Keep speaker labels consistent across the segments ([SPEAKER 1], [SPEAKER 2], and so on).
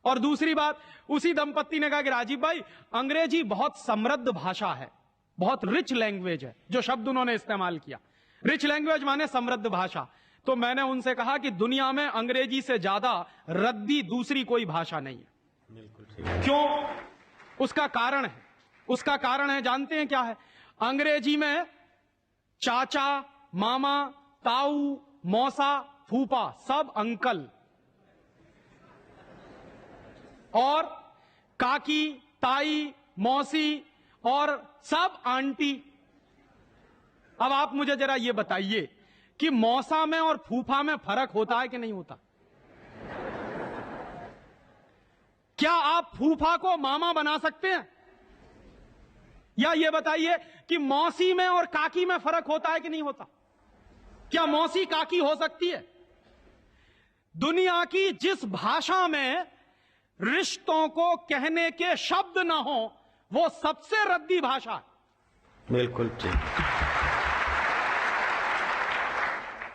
[SPEAKER 1] और दूसरी बात, उसी दंपत्ति ने कहा कि राजीव भाई, अंग्रेजी बहुत समृद्ध भाषा है, बहुत रिच लैंग्वेज है। जो शब्द उन्होंने इस्तेमाल किया, रिच लैंग्वेज माने समृद्ध भाषा। तो मैंने उनसे कहा कि दुनिया में अंग्रेजी से ज्यादा रद्दी दूसरी कोई भाषा नहीं है।
[SPEAKER 2] बिल्कुल।
[SPEAKER 1] क्यों? उसका कारण है, उसका कारण है, जानते हैं क्या है? अंग्रेजी में चाचा, मामा, ताऊ, मौसा, फूफा सब अंकल, और काकी, ताई, मौसी और सब आंटी। अब आप मुझे जरा यह बताइए कि मौसा में और फूफा में फर्क होता है कि नहीं होता? क्या आप फूफा को मामा बना सकते हैं? या यह बताइए कि मौसी में और काकी में फर्क होता है कि नहीं होता? क्या मौसी काकी हो सकती है? दुनिया की जिस भाषा में रिश्तों को कहने के शब्द ना हो, वो सबसे रद्दी भाषा है।
[SPEAKER 2] बिल्कुल ठीक।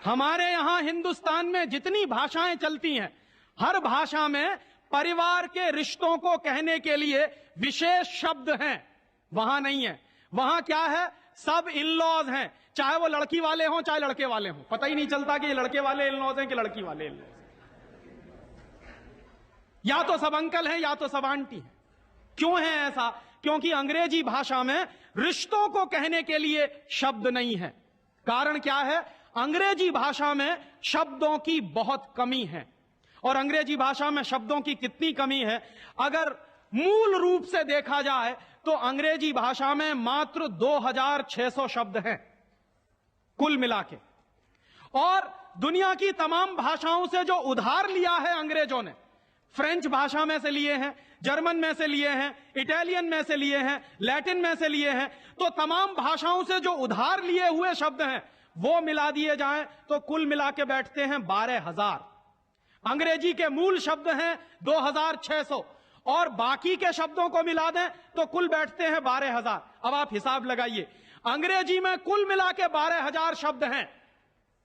[SPEAKER 1] हमारे यहां हिंदुस्तान में जितनी भाषाएं चलती हैं, हर भाषा में परिवार के रिश्तों को कहने के लिए विशेष शब्द हैं। वहां नहीं है। वहां क्या है? सब इन लॉज हैं, चाहे वो लड़की वाले हों चाहे लड़के वाले हों। पता ही नहीं चलता कि ये लड़के वाले इन लॉज हैं कि लड़की वाले इन लॉज हैं। या तो सब अंकल हैं या तो सब आंटी हैं। क्यों है ऐसा? क्योंकि अंग्रेजी भाषा में रिश्तों को कहने के लिए शब्द नहीं है। कारण क्या है? अंग्रेजी भाषा में शब्दों की बहुत कमी है। और अंग्रेजी भाषा में शब्दों की कितनी कमी है? अगर मूल रूप से देखा जाए तो अंग्रेजी भाषा में मात्र 2600 शब्द हैं कुल मिला के। और दुनिया की तमाम भाषाओं से जो उधार लिया है अंग्रेजों ने, फ्रेंच भाषा में से लिए हैं, जर्मन में से लिए हैं, इटालियन में से लिए हैं, लैटिन में से लिए हैं, तो तमाम भाषाओं से जो उधार लिए हुए शब्द हैं वो मिला दिए जाएं तो कुल मिला के बैठते हैं 12,000। अंग्रेजी के मूल शब्द हैं 2600 और बाकी के शब्दों को मिला दें तो कुल बैठते हैं 12,000। अब आप हिसाब लगाइए, अंग्रेजी में कुल मिला के 12,000 शब्द हैं।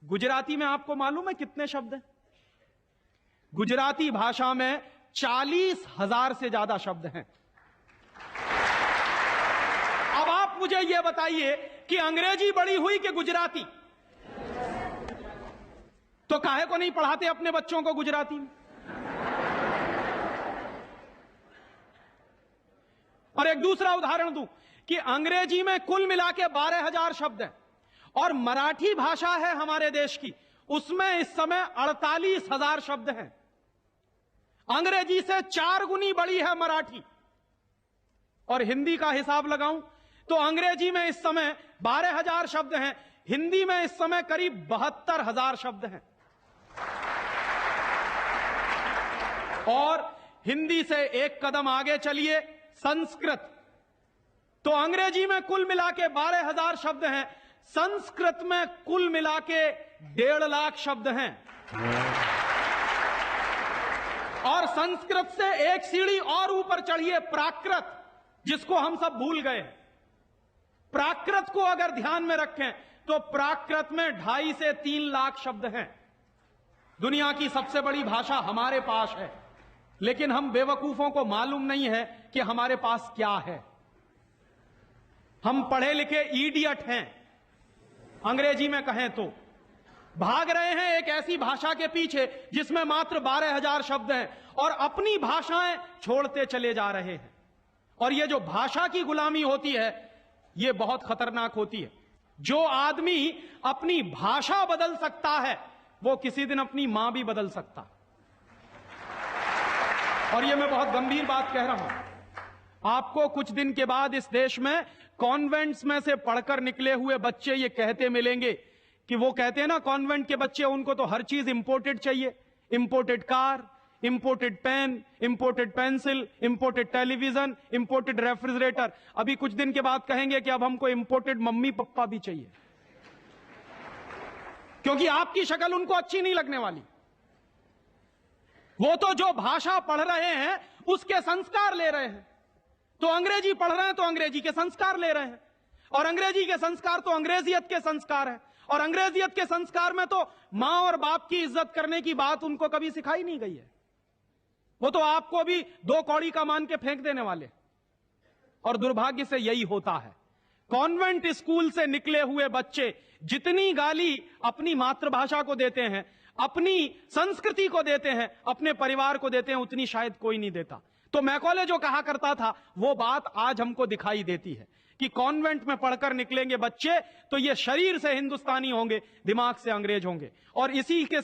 [SPEAKER 1] गुजराती में आपको मालूम है कितने शब्द हैं? गुजराती भाषा में 40,000 से ज्यादा शब्द हैं। अब आप मुझे यह बताइए कि अंग्रेजी बड़ी हुई कि गुजराती? तो काहे को नहीं पढ़ाते अपने बच्चों को गुजराती में? और एक दूसरा उदाहरण दूं कि अंग्रेजी में कुल मिला के 12,000 शब्द हैं और मराठी भाषा है हमारे देश की, उसमें इस समय 48,000 शब्द हैं। अंग्रेजी से 4 गुनी बड़ी है मराठी। और हिंदी का हिसाब लगाऊं तो अंग्रेजी में इस समय 12,000 शब्द हैं, हिंदी में इस समय करीब 72,000 शब्द हैं। और हिंदी से एक कदम आगे चलिए, संस्कृत। तो अंग्रेजी में कुल मिला के 12,000 शब्द हैं, संस्कृत में कुल मिला के 1.5 लाख शब्द हैं। और संस्कृत से एक सीढ़ी और ऊपर चढ़िए, प्राकृत, जिसको हम सब भूल गए। प्राकृत को अगर ध्यान में रखें तो प्राकृत में 2.5 से 3 लाख शब्द हैं। दुनिया की सबसे बड़ी भाषा हमारे पास है, लेकिन हम बेवकूफों को मालूम नहीं है कि हमारे पास क्या है। हम पढ़े लिखे इडियट हैं, अंग्रेजी में कहें तो। भाग रहे हैं एक ऐसी भाषा के पीछे जिसमें मात्र 12,000 शब्द हैं और अपनी भाषाएं छोड़ते चले जा रहे हैं। और यह जो भाषा की गुलामी होती है, यह बहुत खतरनाक होती है। जो आदमी अपनी भाषा बदल सकता है वो किसी दिन अपनी मां भी बदल सकता है। और यह मैं बहुत गंभीर बात कह रहा हूं। आपको कुछ दिन के बाद इस देश में कॉन्वेंट्स में से पढ़कर निकले हुए बच्चे ये कहते मिलेंगे कि वो कहते हैं ना, कॉन्वेंट के बच्चे, उनको तो हर चीज इंपोर्टेड चाहिए। Imported car, imported pen, imported pencil, imported television, imported refrigerator. अभी कुछ दिन के बाद कहेंगे कि अब हमको इंपोर्टेड मम्मी पापा भी चाहिए, क्योंकि आपकी शक्ल उनको अच्छी नहीं लगने वाली। वो तो जो भाषा पढ़ रहे हैं उसके संस्कार ले रहे हैं। तो अंग्रेजी पढ़ रहे हैं तो अंग्रेजी के संस्कार ले रहे हैं, और अंग्रेजी के संस्कार तो अंग्रेजियत के संस्कार हैं। और अंग्रेजियत के संस्कार में तो मां और बाप की इज्जत करने की बात उनको कभी सिखाई नहीं गई है। वो तो आपको भी 2 कौड़ी का मान के फेंक देने वाले। और दुर्भाग्य से यही होता है। कॉन्वेंट स्कूल से निकले हुए बच्चे जितनी गाली अपनी मातृभाषा को देते हैं, अपनी संस्कृति को देते हैं, अपने परिवार को देते हैं, उतनी शायद कोई नहीं देता। तो मैकॉले जो कहा करता था वो बात आज हमको दिखाई देती है कि कॉन्वेंट में पढ़कर निकलेंगे बच्चे तो ये शरीर से हिंदुस्तानी होंगे, दिमाग से अंग्रेज होंगे। और इसी के